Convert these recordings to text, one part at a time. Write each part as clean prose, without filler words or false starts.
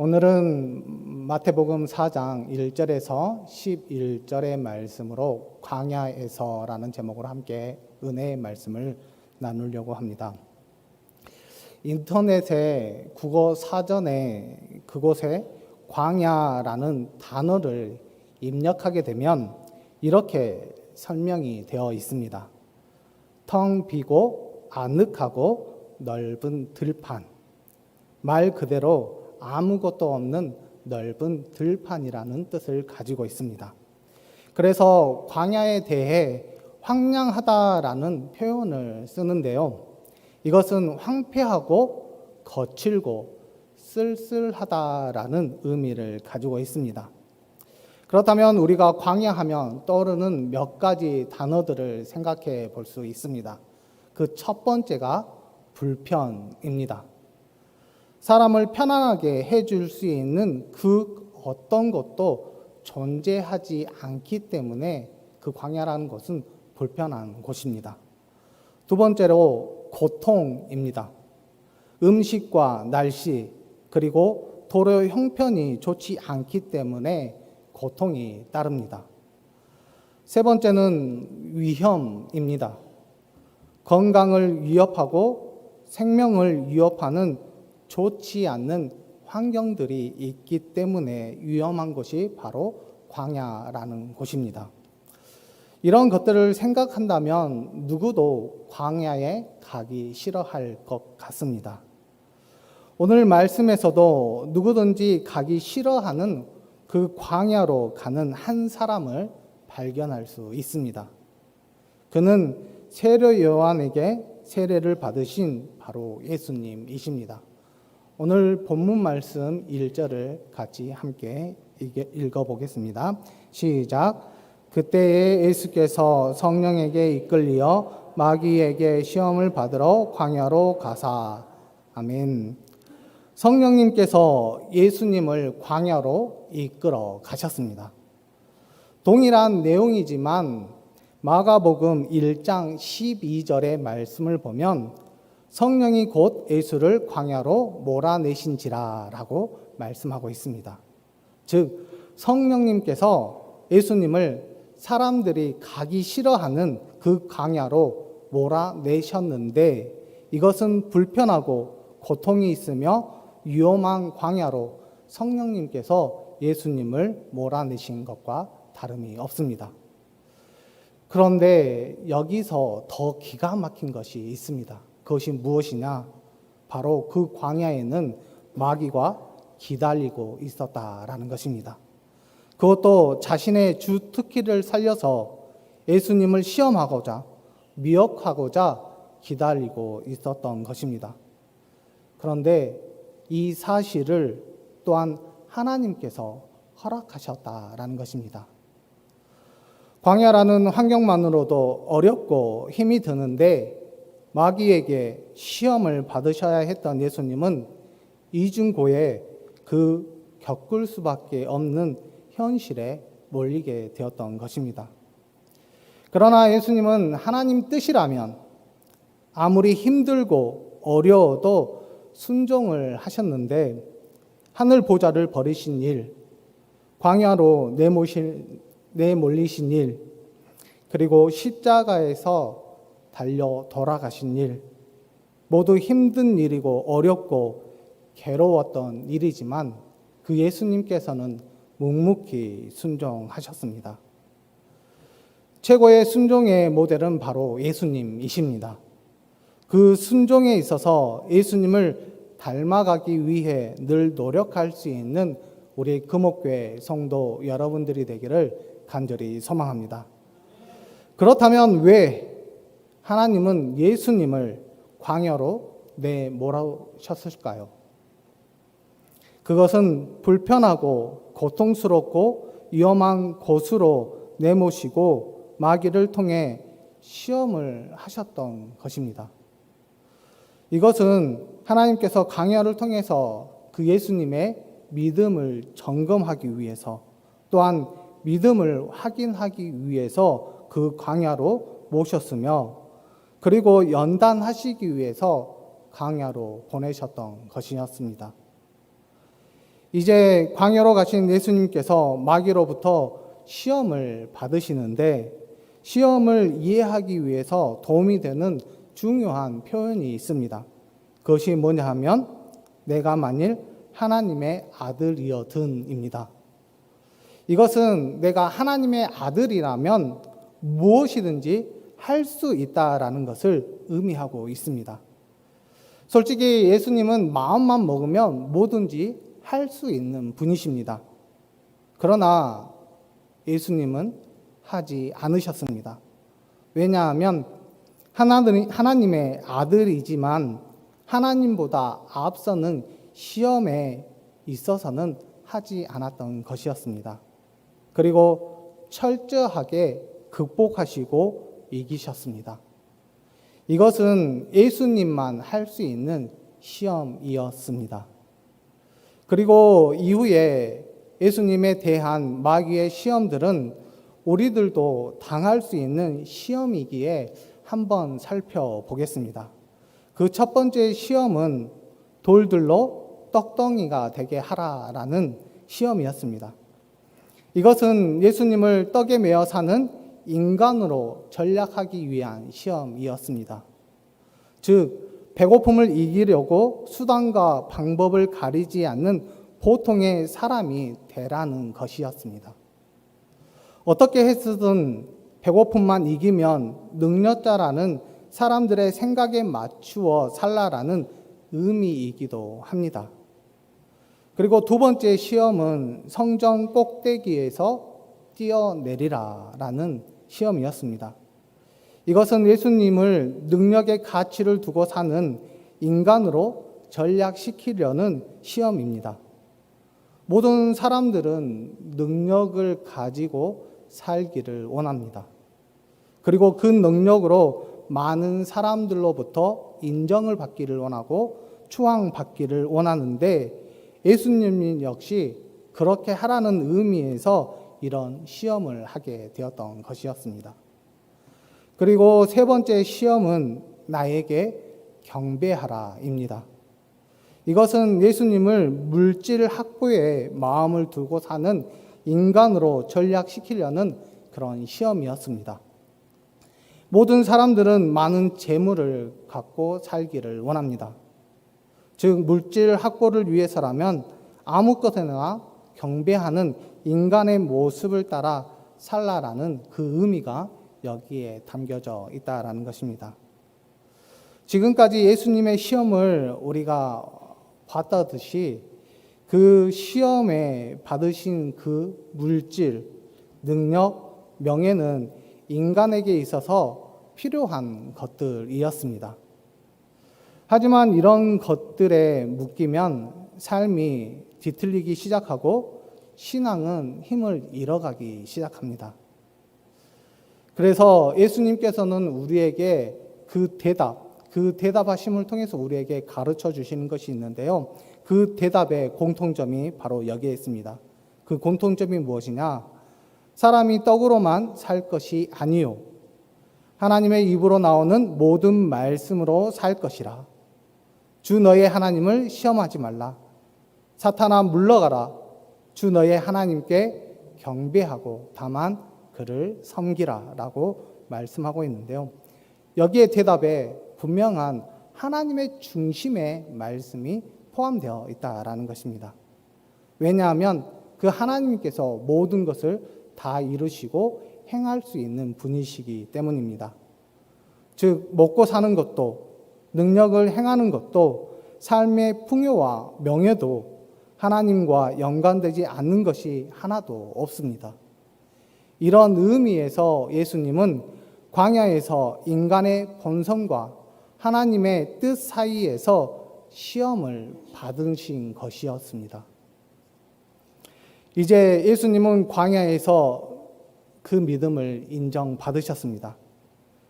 오늘은 마태복음 4장 1절에서 11절의 말씀으로 광야에서라는 제목으로 함께 은혜의 말씀을 나누려고 합니다. 인터넷의 국어 사전에 그곳에 광야라는 단어를 입력하게 되면 이렇게 설명이 되어 있습니다. 텅 비고 아늑하고 넓은 들판, 말 그대로 아무것도 없는 넓은 들판이라는 뜻을 가지고 있습니다. 그래서 광야에 대해 황량하다라는 표현을 쓰는데요. 이것은 황폐하고 거칠고 쓸쓸하다라는 의미를 가지고 있습니다. 그렇다면 우리가 광야하면 떠오르는 몇 가지 단어들을 생각해 볼 수 있습니다. 그 첫 번째가 불편입니다. 사람을 편안하게 해줄 수 있는 그 어떤 것도 존재하지 않기 때문에 그 광야라는 것은 불편한 곳입니다. 두 번째로 고통입니다. 음식과 날씨 그리고 도로 형편이 좋지 않기 때문에 고통이 따릅니다. 세 번째는 위험입니다. 건강을 위협하고 생명을 위협하는 좋지 않는 환경들이 있기 때문에 위험한 곳이 바로 광야라는 곳입니다. 이런 것들을 생각한다면 누구도 광야에 가기 싫어할 것 같습니다. 오늘 말씀에서도 누구든지 가기 싫어하는 그 광야로 가는 한 사람을 발견할 수 있습니다. 그는 세례 요한에게 세례를 받으신 바로 예수님이십니다. 오늘 본문 말씀 1절을 같이 함께 읽어보겠습니다. 시작. 그때에 예수께서 성령에게 이끌리어 마귀에게 시험을 받으러 광야로 가사. 아멘. 성령님께서 예수님을 광야로 이끌어 가셨습니다. 동일한 내용이지만 마가복음 1장 12절의 말씀을 보면 성령이 곧 예수를 광야로 몰아내신지라 라고 말씀하고 있습니다. 즉 성령님께서 예수님을 사람들이 가기 싫어하는 그 광야로 몰아내셨는데 이것은 불편하고 고통이 있으며 위험한 광야로 성령님께서 예수님을 몰아내신 것과 다름이 없습니다. 그런데 여기서 더 기가 막힌 것이 있습니다. 그것이 무엇이냐? 바로 그 광야에는 마귀가 기다리고 있었다라는 것입니다. 그것도 자신의 주특기를 살려서 예수님을 시험하고자 미혹하고자 기다리고 있었던 것입니다. 그런데 이 사실을 또한 하나님께서 허락하셨다라는 것입니다. 광야라는 환경만으로도 어렵고 힘이 드는데 마귀에게 시험을 받으셔야 했던 예수님은 이중고에 그 겪을 수밖에 없는 현실에 몰리게 되었던 것입니다. 그러나 예수님은 하나님 뜻이라면 아무리 힘들고 어려워도 순종을 하셨는데 하늘 보좌를 버리신 일, 광야로 내몰리신 일, 그리고 십자가에서 달려 돌아가신 일, 모두 힘든 일이고 어렵고 괴로웠던 일이지만 그 예수님께서는 묵묵히 순종하셨습니다. 최고의 순종의 모델은 바로 예수님이십니다. 그 순종에 있어서 예수님을 닮아가기 위해 늘 노력할 수 있는 우리 금옥교회 성도 여러분들이 되기를 간절히 소망합니다. 그렇다면 왜 하나님은 예수님을 광야로 내몰아셨을까요? 그것은 불편하고 고통스럽고 위험한 곳으로 내모시고 마귀를 통해 시험을 하셨던 것입니다. 이것은 하나님께서 광야를 통해서 그 예수님의 믿음을 점검하기 위해서 또한 믿음을 확인하기 위해서 그 광야로 모셨으며 그리고 연단하시기 위해서 광야로 보내셨던 것이었습니다. 이제 광야로 가신 예수님께서 마귀로부터 시험을 받으시는데 시험을 이해하기 위해서 도움이 되는 중요한 표현이 있습니다. 그것이 뭐냐 하면 내가 만일 하나님의 아들이어든입니다. 이것은 내가 하나님의 아들이라면 무엇이든지 할 수 있다라는 것을 의미하고 있습니다. 솔직히 예수님은 마음만 먹으면 뭐든지 할 수 있는 분이십니다. 그러나 예수님은 하지 않으셨습니다. 왜냐하면 하나님의 아들이지만 하나님보다 앞서는 시험에 있어서는 하지 않았던 것이었습니다. 그리고 철저하게 극복하시고 이기셨습니다. 이것은 예수님만 할 수 있는 시험이었습니다. 그리고 이후에 예수님에 대한 마귀의 시험들은 우리들도 당할 수 있는 시험이기에 한번 살펴보겠습니다. 그 첫 번째 시험은 돌들로 떡덩이가 되게 하라라는 시험이었습니다. 이것은 예수님을 떡에 매어 사는 인간으로 전략하기 위한 시험이었습니다. 즉, 배고픔을 이기려고 수단과 방법을 가리지 않는 보통의 사람이 되라는 것이었습니다. 어떻게 해서든 배고픔만 이기면 능력자라는 사람들의 생각에 맞추어 살라라는 의미이기도 합니다. 그리고 두 번째 시험은 성전 꼭대기에서 뛰어내리라라는 시험이었습니다. 이것은 예수님을 능력의 가치를 두고 사는 인간으로 전략시키려는 시험입니다. 모든 사람들은 능력을 가지고 살기를 원합니다. 그리고 그 능력으로 많은 사람들로부터 인정을 받기를 원하고 추앙받기를 원하는데 예수님 역시 그렇게 하라는 의미에서 이런 시험을 하게 되었던 것이었습니다. 그리고 세 번째 시험은 나에게 경배하라입니다. 이것은 예수님을 물질 확보에 마음을 두고 사는 인간으로 전략시키려는 그런 시험이었습니다. 모든 사람들은 많은 재물을 갖고 살기를 원합니다. 즉, 물질 확보를 위해서라면 아무 것에나 경배하는 인간의 모습을 따라 살라라는 그 의미가 여기에 담겨져 있다라는 것입니다. 지금까지 예수님의 시험을 우리가 봤다듯이 그 시험에 받으신 그 물질, 능력, 명예는 인간에게 있어서 필요한 것들이었습니다. 하지만 이런 것들에 묶이면 삶이 뒤틀리기 시작하고 신앙은 힘을 잃어가기 시작합니다. 그래서 예수님께서는 우리에게 그 대답하심을 통해서 우리에게 가르쳐 주시는 것이 있는데요. 그 대답의 공통점이 바로 여기에 있습니다. 그 공통점이 무엇이냐? 사람이 떡으로만 살 것이 아니요 하나님의 입으로 나오는 모든 말씀으로 살 것이라. 주 너의 하나님을 시험하지 말라. 사탄아 물러가라. 주 너의 하나님께 경배하고 다만 그를 섬기라 라고 말씀하고 있는데요. 여기에 대답에 분명한 하나님의 중심의 말씀이 포함되어 있다라는 것입니다. 왜냐하면 그 하나님께서 모든 것을 다 이루시고 행할 수 있는 분이시기 때문입니다. 즉, 먹고 사는 것도 능력을 행하는 것도 삶의 풍요와 명예도 하나님과 연관되지 않는 것이 하나도 없습니다. 이런 의미에서 예수님은 광야에서 인간의 본성과 하나님의 뜻 사이에서 시험을 받으신 것이었습니다. 이제 예수님은 광야에서 그 믿음을 인정받으셨습니다.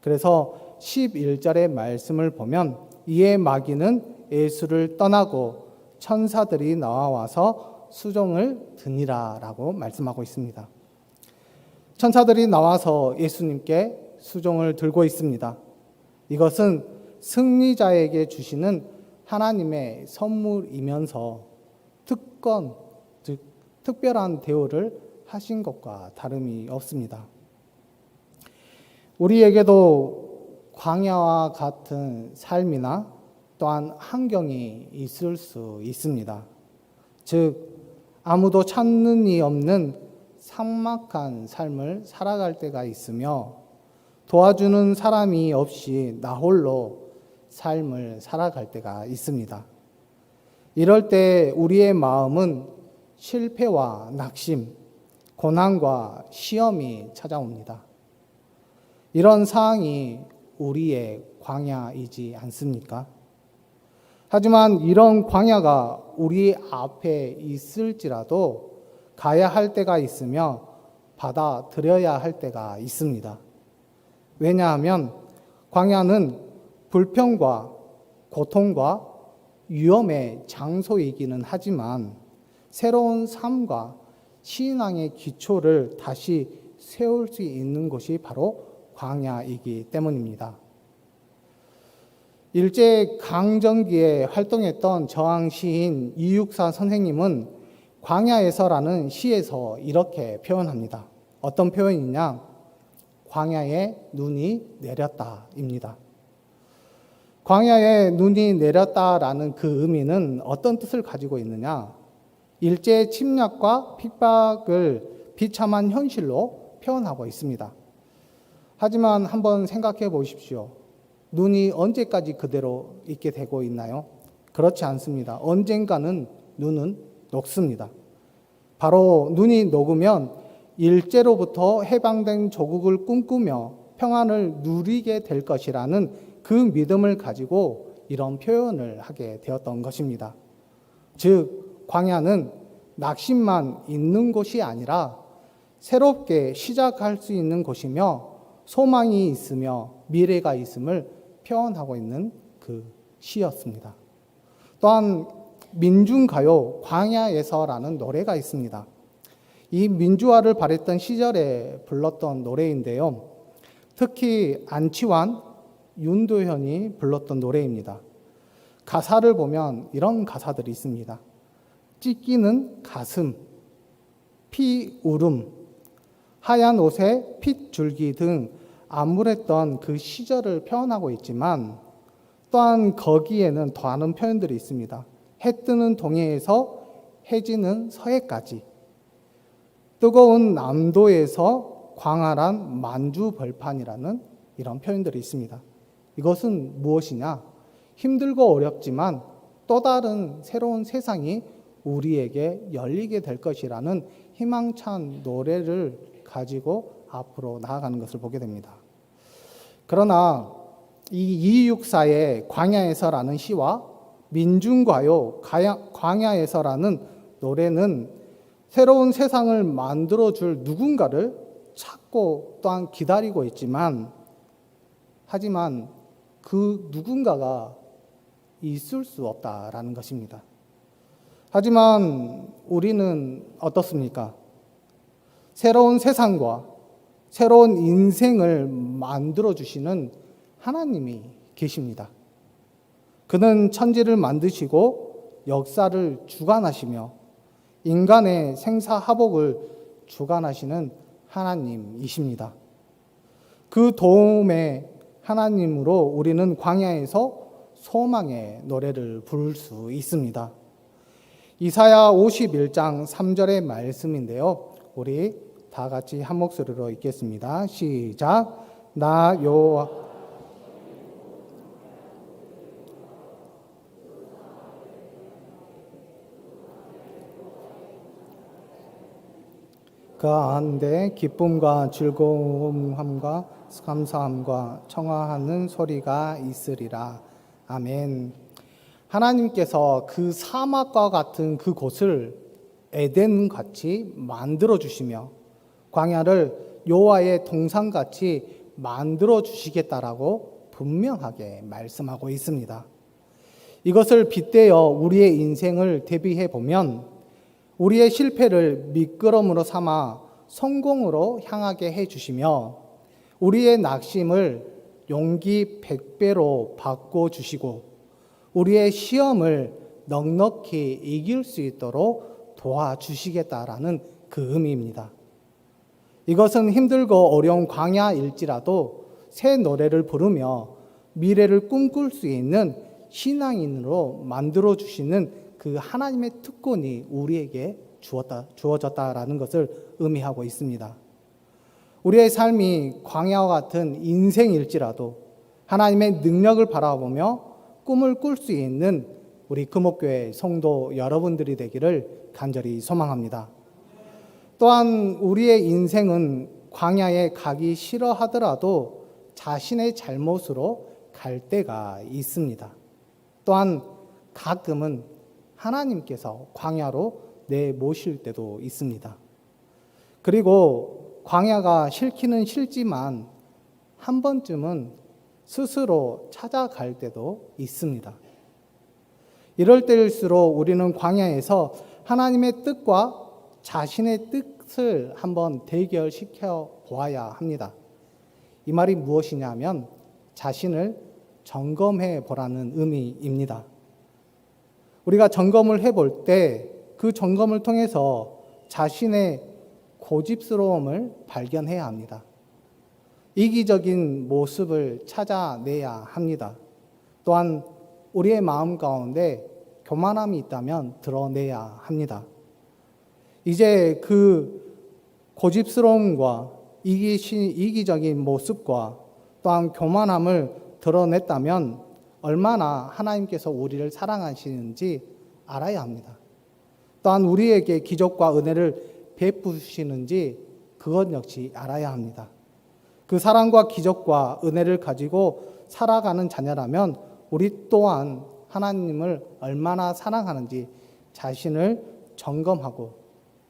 그래서 11절의 말씀을 보면 이에 마귀는 예수를 떠나고 천사들이 나와서 수종을 드니라 라고 말씀하고 있습니다. 천사들이 나와서 예수님께 수종을 들고 있습니다. 이것은 승리자에게 주시는 하나님의 선물이면서 특권, 특별한 대우를 하신 것과 다름이 없습니다. 우리에게도 광야와 같은 삶이나 또한 환경이 있을 수 있습니다. 즉 아무도 찾는 이 없는 삭막한 삶을 살아갈 때가 있으며 도와주는 사람이 없이 나 홀로 삶을 살아갈 때가 있습니다. 이럴 때 우리의 마음은 실패와 낙심, 고난과 시험이 찾아옵니다. 이런 상황이 우리의 광야이지 않습니까? 하지만 이런 광야가 우리 앞에 있을지라도 가야 할 때가 있으며 받아들여야 할 때가 있습니다. 왜냐하면 광야는 불평과 고통과 위험의 장소이기는 하지만 새로운 삶과 신앙의 기초를 다시 세울 수 있는 곳이 바로 광야이기 때문입니다. 일제 강점기에 활동했던 저항 시인 이육사 선생님은 광야에서라는 시에서 이렇게 표현합니다. 어떤 표현이냐? 광야에 눈이 내렸다입니다. 광야에 눈이 내렸다라는 그 의미는 어떤 뜻을 가지고 있느냐? 일제 침략과 핍박을 비참한 현실로 표현하고 있습니다. 하지만 한번 생각해 보십시오. 눈이 언제까지 그대로 있게 되고 있나요? 그렇지 않습니다. 언젠가는 눈은 녹습니다. 바로 눈이 녹으면 일제로부터 해방된 조국을 꿈꾸며 평안을 누리게 될 것이라는 그 믿음을 가지고 이런 표현을 하게 되었던 것입니다. 즉, 광야는 낙심만 있는 곳이 아니라 새롭게 시작할 수 있는 곳이며 소망이 있으며 미래가 있음을 표현하고 있는 그 시였습니다. 또한 민중가요 광야에서라는 노래가 있습니다. 이 민주화를 바랬던 시절에 불렀던 노래인데요. 특히 안치환, 윤도현이 불렀던 노래입니다. 가사를 보면 이런 가사들이 있습니다. 찢기는 가슴, 피 울음, 하얀 옷에 핏줄기 등 암울했던 그 시절을 표현하고 있지만 또한 거기에는 더하는 표현들이 있습니다. 해 뜨는 동해에서 해지는 서해까지, 뜨거운 남도에서 광활한 만주벌판이라는 이런 표현들이 있습니다. 이것은 무엇이냐? 힘들고 어렵지만 또 다른 새로운 세상이 우리에게 열리게 될 것이라는 희망찬 노래를 가지고 앞으로 나아가는 것을 보게 됩니다. 그러나 이 264의 광야에서라는 시와 민중가요 광야에서라는 노래는 새로운 세상을 만들어줄 누군가를 찾고 또한 기다리고 있지만 하지만 그 누군가가 있을 수 없다라는 것입니다. 하지만 우리는 어떻습니까? 새로운 세상과 새로운 인생을 만들어주시는 하나님이 계십니다. 그는 천지를 만드시고 역사를 주관하시며 인간의 생사화복을 주관하시는 하나님이십니다. 그 도움의 하나님으로 우리는 광야에서 소망의 노래를 부를 수 있습니다. 이사야 51장 3절의 말씀인데요. 우리 다 같이 한 목소리로 읽겠습니다. 시작. 나 여호와 그 가운데 기쁨과 즐거움과 감사함과 청하하는 소리가 있으리라. 아멘. 하나님께서 그 사막과 같은 그 곳을 에덴같이 만들어 주시며 광야를 여호와의 동산같이 만들어 주시겠다라고 분명하게 말씀하고 있습니다. 이것을 빗대어 우리의 인생을 대비해 보면 우리의 실패를 미끄럼으로 삼아 성공으로 향하게 해 주시며 우리의 낙심을 용기 100배로 바꿔 주시고 우리의 시험을 넉넉히 이길 수 있도록 도와주시겠다라는 그 의미입니다. 이것은 힘들고 어려운 광야일지라도 새 노래를 부르며 미래를 꿈꿀 수 있는 신앙인으로 만들어 주시는 그 하나님의 특권이 우리에게 주어졌다라는 것을 의미하고 있습니다. 우리의 삶이 광야와 같은 인생일지라도 하나님의 능력을 바라보며 꿈을 꿀 수 있는 우리 금옥교회 성도 여러분들이 되기를 간절히 소망합니다. 또한 우리의 인생은 광야에 가기 싫어하더라도 자신의 잘못으로 갈 때가 있습니다. 또한 가끔은 하나님께서 광야로 내모실 때도 있습니다. 그리고 광야가 싫기는 싫지만 한 번쯤은 스스로 찾아갈 때도 있습니다. 이럴 때일수록 우리는 광야에서 하나님의 뜻과 자신의 뜻을 한번 대결시켜 보아야 합니다. 이 말이 무엇이냐면 자신을 점검해 보라는 의미입니다. 우리가 점검을 해볼 때 그 점검을 통해서 자신의 고집스러움을 발견해야 합니다. 이기적인 모습을 찾아내야 합니다. 또한 우리의 마음 가운데 교만함이 있다면 드러내야 합니다. 이제 그 고집스러움과 이기적인 모습과 또한 교만함을 드러냈다면 얼마나 하나님께서 우리를 사랑하시는지 알아야 합니다. 또한 우리에게 기적과 은혜를 베푸시는지 그것 역시 알아야 합니다. 그 사랑과 기적과 은혜를 가지고 살아가는 자녀라면 우리 또한 하나님을 얼마나 사랑하는지 자신을 점검하고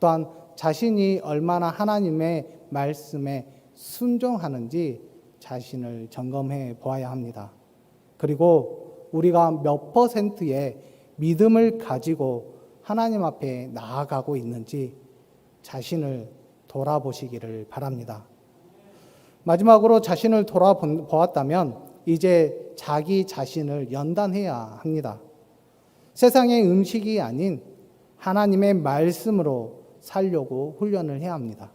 또한 자신이 얼마나 하나님의 말씀에 순종하는지 자신을 점검해 보아야 합니다. 그리고 우리가 몇 %의 믿음을 가지고 하나님 앞에 나아가고 있는지 자신을 돌아보시기를 바랍니다. 마지막으로 자신을 돌아보았다면 이제 자기 자신을 연단해야 합니다. 세상의 음식이 아닌 하나님의 말씀으로 살려고 훈련을 해야 합니다.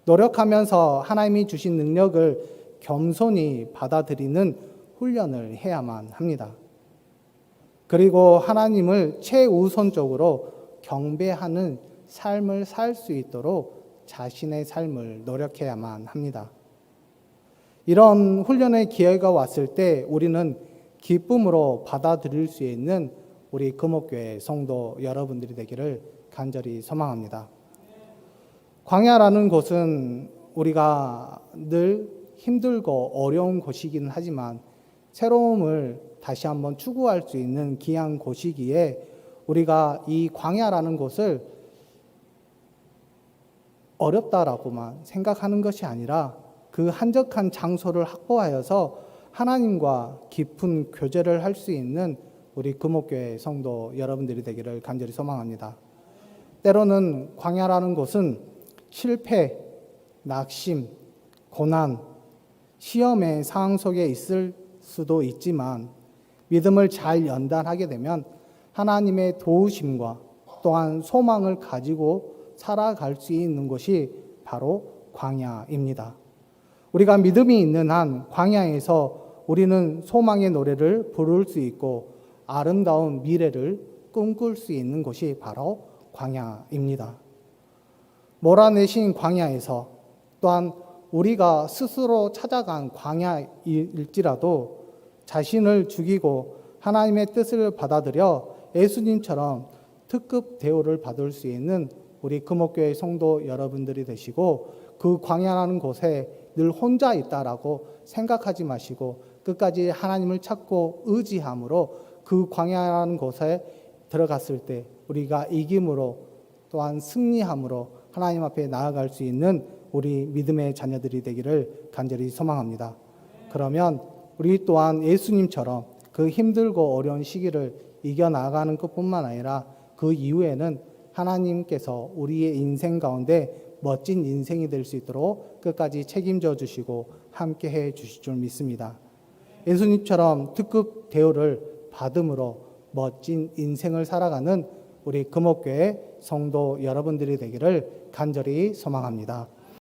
노력하면서 하나님이 주신 능력을 겸손히 받아들이는 훈련을 해야만 합니다. 그리고 하나님을 최우선적으로 경배하는 삶을 살 수 있도록 자신의 삶을 노력해야만 합니다. 이런 훈련의 기회가 왔을 때 우리는 기쁨으로 받아들일 수 있는 우리 금옥교회 성도 여러분들이 되기를 간절히 소망합니다. 광야라는 곳은 우리가 늘 힘들고 어려운 곳이긴 하지만 새로움을 다시 한번 추구할 수 있는 귀한 곳이기에 우리가 이 광야라는 곳을 어렵다라고만 생각하는 것이 아니라 그 한적한 장소를 확보하여서 하나님과 깊은 교제를 할 수 있는 우리 금옥교회 성도 여러분들이 되기를 간절히 소망합니다. 때로는 광야라는 곳은 실패, 낙심, 고난, 시험의 상황 속에 있을 수도 있지만 믿음을 잘 연단하게 되면 하나님의 도우심과 또한 소망을 가지고 살아갈 수 있는 곳이 바로 광야입니다. 우리가 믿음이 있는 한 광야에서 우리는 소망의 노래를 부를 수 있고 아름다운 미래를 꿈꿀 수 있는 곳이 바로 광야입니다. 몰아내신 광야에서 또한 우리가 스스로 찾아간 광야일지라도 자신을 죽이고 하나님의 뜻을 받아들여 예수님처럼 특급 대우를 받을 수 있는 우리 금옥교회 성도 여러분들이 되시고 그 광야라는 곳에 늘 혼자 있다라고 생각하지 마시고 끝까지 하나님을 찾고 의지함으로 그 광야라는 곳에 들어갔을 때 우리가 이김으로 또한 승리함으로 하나님 앞에 나아갈 수 있는 우리 믿음의 자녀들이 되기를 간절히 소망합니다. 그러면 우리 또한 예수님처럼 그 힘들고 어려운 시기를 이겨나가는 것뿐만 아니라 그 이후에는 하나님께서 우리의 인생 가운데 멋진 인생이 될 수 있도록 끝까지 책임져 주시고 함께 해 주실 줄 믿습니다. 예수님처럼 특급 대우를 받음으로 멋진 인생을 살아가는 우리 금옥교회 성도 여러분들이 되기를 간절히 소망합니다.